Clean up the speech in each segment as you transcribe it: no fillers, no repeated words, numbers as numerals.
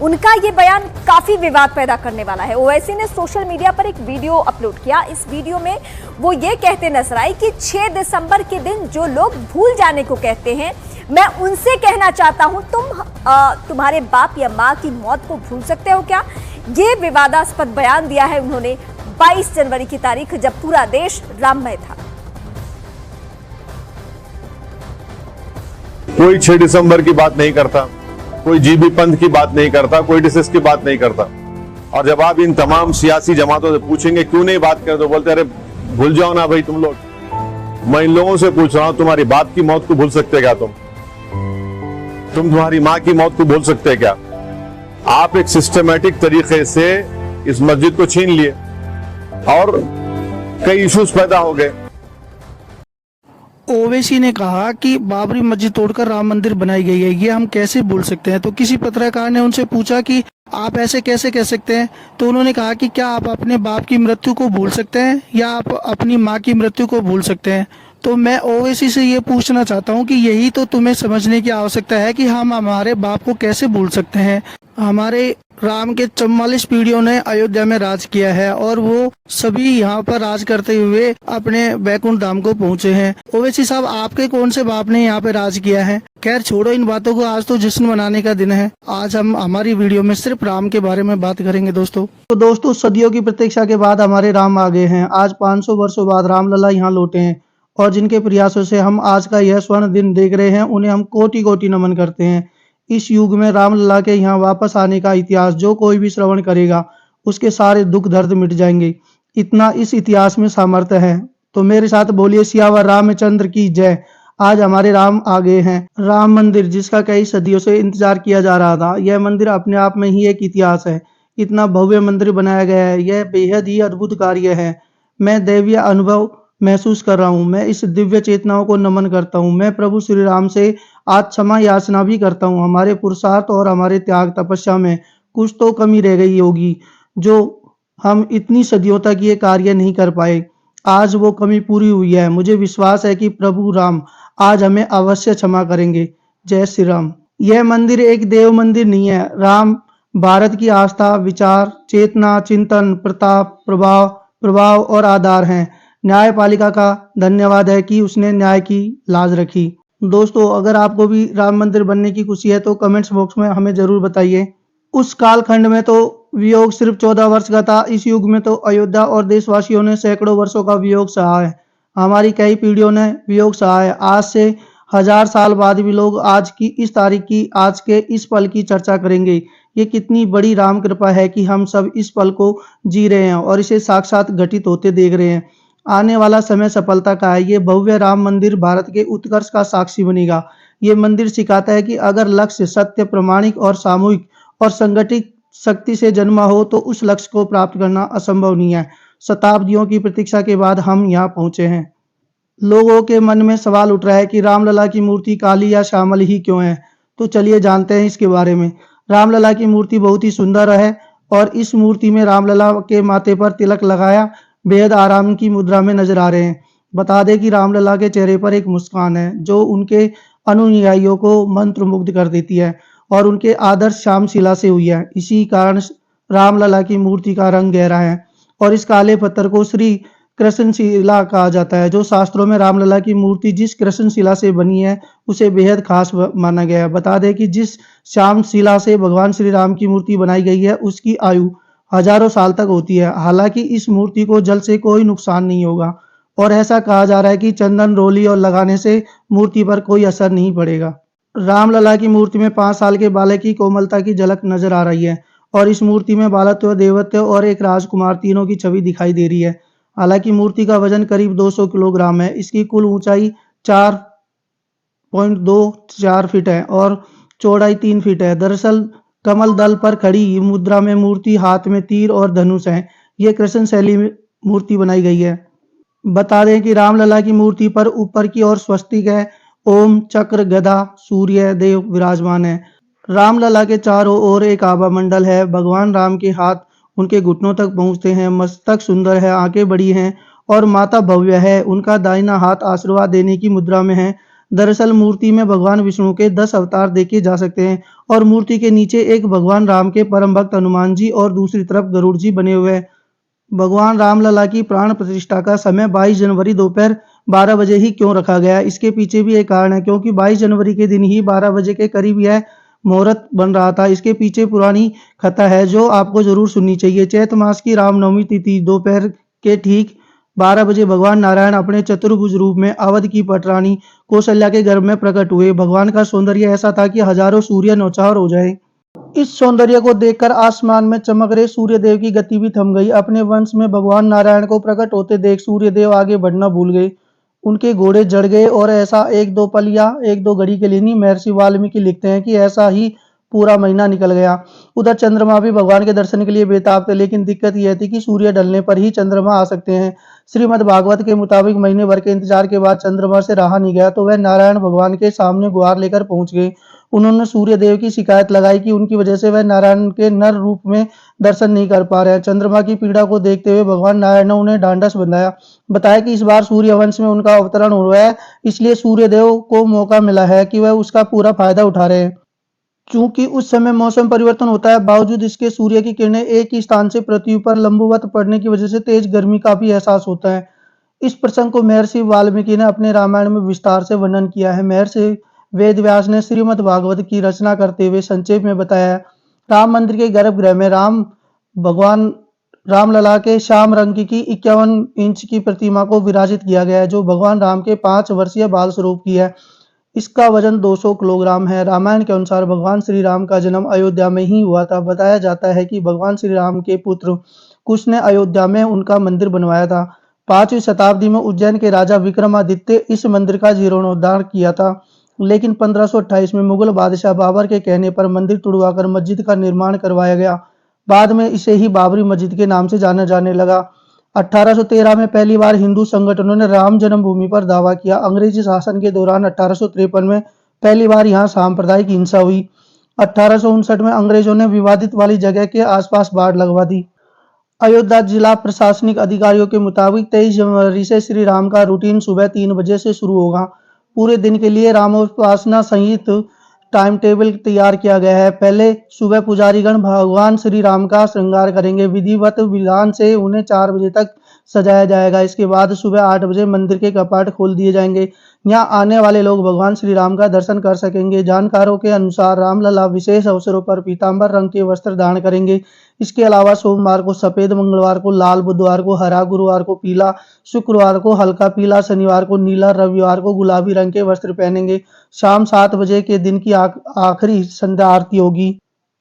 उनका ये बयान काफी विवाद पैदा करने वाला है। ओवैसी ने सोशल मीडिया पर एक वीडियो अपलोड किया। इस वीडियो में वो ये कहते नजर आए कि 6 दिसंबर के दिन जो लोग भूल जाने को कहते हैं, मैं उनसे कहना चाहता हूं, तुम्हारे बाप या मां की मौत को भूल सकते हो क्या? ये विवादास्पद बयान दिया है उन्होंने 22 जनवरी की तारीख, जब पूरा देश राममय था। कोई 6 दिसंबर की बात नहीं करता, कोई जीबी पंथ की बात नहीं करता, कोई डिसेस की बात नहीं करता। और जब आप इन तमाम सियासी जमातों से पूछेंगे क्यों नहीं बात करते, तो बोलते अरे भूल जाओ ना भाई तुम लोग। मैं इन लोगों से पूछ रहा हूं, तुम्हारी बाप की मौत को भूल सकते क्या? तुम तुम्हारी मां की मौत को भूल सकते क्या? आप एक सिस्टमैटिक तरीके से इस मस्जिद को छीन लिए और कई इश्यूज पैदा हो गए। ओवैसी ने कहा कि बाबरी मस्जिद तोड़कर राम मंदिर बनाई गई है, ये हम कैसे भूल सकते हैं। तो किसी पत्रकार ने उनसे पूछा कि आप ऐसे कैसे कह सकते हैं, तो उन्होंने कहा कि क्या आप अपने बाप की मृत्यु को भूल सकते हैं या आप अपनी मां की मृत्यु को भूल सकते हैं? तो मैं ओवैसी से ये पूछना चाहता हूँ कि यही तो तुम्हें समझने की आवश्यकता है कि हम हमारे बाप को कैसे भूल सकते हैं। हमारे राम के 44 पीढ़ियों ने अयोध्या में राज किया है और वो सभी यहाँ पर राज करते हुए अपने वैकुंठ धाम को पहुँचे हैं। ओवैसी साहब, आपके कौन से बाप ने यहाँ पे राज किया है? खैर छोड़ो इन बातों को, आज तो जश्न मनाने का दिन है। आज हम हमारी वीडियो में सिर्फ राम के बारे में बात करेंगे दोस्तों। तो दोस्तों, सदियों की प्रतीक्षा के बाद हमारे राम आ गए हैं। आज 500 वर्षों बाद रामलला यहाँ लौटे हैं और जिनके प्रयासों से हम आज का यह स्वर्ण दिन देख रहे हैं, उन्हें हम कोटि कोटि नमन करते हैं। इस युग में रामलला के यहाँ वापस आने का इतिहास जो कोई भी श्रवण करेगा उसके सारे दुख दर्द मिट जाएंगे। इतना इस इतिहास में सामर्थ्य है। तो मेरे साथ बोलिए सियावर रामचंद्र की जय। आज हमारे राम आ गए हैं। राम मंदिर जिसका कई सदियों से इंतजार किया जा रहा था, यह मंदिर अपने आप में ही एक इतिहास है। इतना भव्य मंदिर बनाया गया है, यह बेहद ही अद्भुत कार्य है। मैं दैवीय अनुभव महसूस कर रहा हूँ। मैं इस दिव्य चेतनाओं को नमन करता हूँ। मैं प्रभु श्री राम से आज क्षमा याचना भी करता हूँ। हमारे पुरुषार्थ और हमारे त्याग तपस्या में कुछ तो कमी रह गई होगी, जो हम इतनी सदियों तक ये कार्य नहीं कर पाए। आज वो कमी पूरी हुई है। मुझे विश्वास है कि प्रभु राम आज हमें अवश्य क्षमा करेंगे। जय श्री राम। यह मंदिर एक देव मंदिर नहीं है। राम भारत की आस्था, विचार, चेतना, चिंतन, प्रताप, प्रभाव और आधार हैं। न्यायपालिका का धन्यवाद है कि उसने न्याय की लाज रखी। दोस्तों, अगर आपको भी राम मंदिर बनने की खुशी है तो कमेंट्स बॉक्स में हमें जरूर बताइए। उस कालखंड में तो वियोग सिर्फ 14 वर्ष का था, इस युग में तो अयोध्या और देशवासियों ने सैकड़ों वर्षों का वियोग सहा है। हमारी कई पीढ़ियों ने वियोग सहा है। आज से 1000 साल बाद भी लोग आज की इस तारीख की, आज के इस पल की चर्चा करेंगे। ये कितनी बड़ी राम कृपा है कि हम सब इस पल को जी रहे हैं और इसे साक्षात घटित होते देख रहे हैं। आने वाला समय सफलता का है। ये भव्य राम मंदिर भारत के उत्कर्ष का साक्षी बनेगा। ये मंदिर सिखाता है कि अगर लक्ष्य सत्य, प्रामाणिक और सामूहिक और संगठित शक्ति से जन्मा हो तो उस लक्ष्य को प्राप्त करना असंभव नहीं है। शताब्दियों की प्रतीक्षा के बाद हम यहाँ पहुंचे हैं। लोगों के मन में सवाल उठ रहा है कि रामलला की मूर्ति काली या श्यामल ही क्यों है? तो चलिए जानते हैं इसके बारे में। रामलला की मूर्ति बहुत ही सुंदर है और इस मूर्ति में रामलला के माथे पर तिलक लगाया बेहद आराम की मुद्रा में नजर आ रहे हैं। बता दें कि रामलला के चेहरे पर एक मुस्कान है जो उनके अनुयायियों को मंत्रमुग्ध कर देती है और उनके आदर्श श्याम शिला से हुई है। इसी कारण रामलला की मूर्ति का रंग गहरा है और इस काले पत्थर को श्री कृष्ण शिला कहा जाता है। जो शास्त्रों में रामलला की मूर्ति जिस कृष्ण शिला से बनी है उसे बेहद खास माना गया है। बता दें कि जिस श्याम शिला से भगवान श्री राम की मूर्ति बनाई गई है उसकी आयु हजारों साल तक होती है। हालांकि इस मूर्ति को जल से कोई नुकसान नहीं होगा और ऐसा कहा जा रहा है कि चंदन, रोली और लगाने से मूर्ति पर कोई असर नहीं पड़ेगा। रामलला की मूर्ति में 5 साल के बालक की कोमलता की झलक नजर आ रही है और इस मूर्ति में बालत्व, देवत्व और एक राजकुमार तीनों की छवि दिखाई दे रही है। हालांकि मूर्ति का वजन करीब 200 किलोग्राम है। इसकी कुल ऊंचाई 4.24 फीट है और चौड़ाई 3 फीट है। दरअसल कमल दल पर खड़ी मुद्रा में मूर्ति, हाथ में तीर और धनुष है। ये कृष्ण शैली में मूर्ति बनाई गई है। बता दें कि रामलला की मूर्ति पर ऊपर की ओर स्वस्तिक है। ओम, चक्र, गदा, सूर्य देव विराजमान है। रामलला के चारों ओर एक आभा मंडल है। भगवान राम के हाथ उनके घुटनों तक पहुंचते हैं। मस्तक सुंदर है, आंखें बड़ी हैं और माथा भव्य है। उनका दाहिना हाथ आशीर्वाद देने की मुद्रा में है। दरअसल मूर्ति में भगवान विष्णु के 10 अवतार देखे जा सकते हैं और मूर्ति के नीचे एक भगवान राम के परम भक्त हनुमान जी और दूसरी तरफ गरुड़ जी बने हुए हैं। भगवान रामलला की प्राण प्रतिष्ठा का समय 22 जनवरी दोपहर 12 बजे ही क्यों रखा गया? इसके पीछे भी एक कारण है, क्योंकि 22 जनवरी के दिन ही 12 बजे के करीब यह मुहूर्त बन रहा था। इसके पीछे पुरानी कथा है जो आपको जरूर सुननी चाहिए। चैत मास की रामनवमी तिथि दोपहर के ठीक 12 बजे भगवान नारायण अपने चतुर्भुज रूप में अवध की पटरानी कौशल्या के गर्भ में प्रकट हुए। भगवान का सौंदर्य ऐसा था कि हजारों सूर्य नौचार हो जाए। इस सौंदर्य को देखकर आसमान में चमक रहे सूर्यदेव की गति भी थम गई। अपने वंश में भगवान नारायण को प्रकट होते देख सूर्यदेव आगे बढ़ना भूल गए। उनके घोड़े जड़ गए और ऐसा एक दो पल या एक दो घड़ी के लिए नहीं, महर्षि वाल्मीकि लिखते हैं कि ऐसा ही पूरा महीना निकल गया। उधर चंद्रमा भी भगवान के दर्शन के लिए बेताब थे, लेकिन दिक्कत यह थी कि सूर्य ढलने पर ही चंद्रमा आ सकते हैं। श्रीमद् भागवत के मुताबिक महीने भर के इंतजार के बाद चंद्रमा से रहा नहीं गया तो वह नारायण भगवान के सामने गुहार लेकर पहुंच गए। उन्होंने सूर्य देव की शिकायत लगाई कि उनकी वजह से वह नारायण के नर रूप में दर्शन नहीं कर पा रहे हैं। चंद्रमा की पीड़ा को देखते हुए भगवान नारायण ने उन्हें ढांढस बंधाया, बताया कि इस बार सूर्य वंश में उनका अवतरण हुआ है, इसलिए सूर्य देव को मौका मिला है कि वह उसका पूरा फायदा उठा रहे हैं। चूंकि उस समय मौसम परिवर्तन होता है, बावजूद इसके सूर्य की किरणें एक ही स्थान से पृथ्वी पर लंबवत पड़ने की वजह से तेज गर्मी का भी एहसास होता है। इस प्रसंग को महर्षि वाल्मीकि ने अपने रामायण में विस्तार से वर्णन किया है। महर्षि वेदव्यास ने श्रीमद् भागवत की रचना करते हुए संक्षेप में बताया है। राम मंदिर के गर्भगृह में भगवान रामलला के श्याम रंग की 51 इंच की प्रतिमा को विराजित किया गया है, जो भगवान राम के 5 वर्षीय बाल स्वरूप की है। इसका वजन 200 किलोग्राम है। रामायण के अनुसार भगवान श्री राम का जन्म अयोध्या में ही हुआ था। बताया जाता है कि भगवान श्री राम के पुत्र कुश ने अयोध्या में उनका मंदिर बनवाया था। 5वीं शताब्दी में उज्जैन के राजा विक्रमादित्य इस मंदिर का जीर्णोद्धार किया था, लेकिन 1528 में मुगल बादशाह बाबर के कहने पर मंदिर तुड़वाकर मस्जिद का निर्माण करवाया गया। बाद में इसे ही बाबरी मस्जिद के नाम से जाना जाने लगा। 1813 में पहली बार हिंदू संगठनों ने राम जन्मभूमि पर दावा किया। अंग्रेजी शासन के दौरान 1853 में पहली बार यहाँ सांप्रदायिक हिंसा हुई। 1859 में अंग्रेजों ने विवादित वाली जगह के आसपास बाड़ लगवा दी। अयोध्या जिला प्रशासनिक अधिकारियों के मुताबिक 23 जनवरी से श्री राम का रूटीन सुबह 3 बजे से शुरू होगा। पूरे दिन के लिए रामोपासना सहित टाइम टेबल तैयार किया गया है। पहले सुबह पुजारीगण भगवान श्री राम का श्रृंगार करेंगे। विधिवत विधान से उन्हें 4 बजे तक सजाया जाएगा। इसके बाद सुबह 8 बजे मंदिर के कपाट खोल दिए जाएंगे। यहाँ आने वाले लोग भगवान श्री राम का दर्शन कर सकेंगे। जानकारों के अनुसार रामलला विशेष अवसरों पर पीतांबर रंग के वस्त्र धारण करेंगे। इसके अलावा सोमवार को सफेद, मंगलवार को लाल, बुधवार को हरा, गुरुवार को पीला, शुक्रवार को हल्का पीला, शनिवार को नीला, रविवार को गुलाबी रंग के वस्त्र पहनेंगे। शाम 7 बजे के दिन की आखिरी संध्या आरती होगी।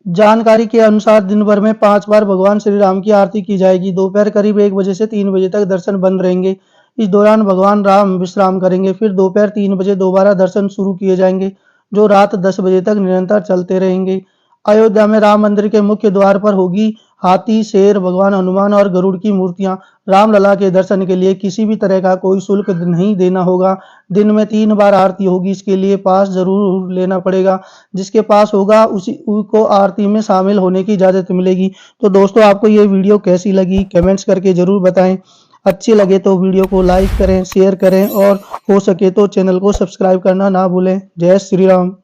जानकारी के अनुसार दिन भर में 5 बार भगवान श्री राम की आरती की जाएगी। दोपहर करीब 1 बजे से 3 बजे तक दर्शन बंद रहेंगे। इस दौरान भगवान राम विश्राम करेंगे। फिर दोपहर 3 बजे दोबारा दर्शन शुरू किए जाएंगे, जो रात 10 बजे तक निरंतर चलते रहेंगे। अयोध्या में राम मंदिर के मुख्य द्वार पर होगी हाथी, शेर, भगवान हनुमान और गरुड़ की मूर्तियां। रामलला के दर्शन के लिए किसी भी तरह का कोई शुल्क नहीं देना होगा। दिन में 3 बार आरती होगी। इसके लिए पास जरूर लेना पड़ेगा। जिसके पास होगा उसी को आरती में शामिल होने की इजाजत मिलेगी। तो दोस्तों, आपको ये वीडियो कैसी लगी कमेंट्स करके जरूर बताएं। अच्छी लगे तो वीडियो को लाइक करें, शेयर करें और हो सके तो चैनल को सब्सक्राइब करना ना भूलें। जय श्री राम।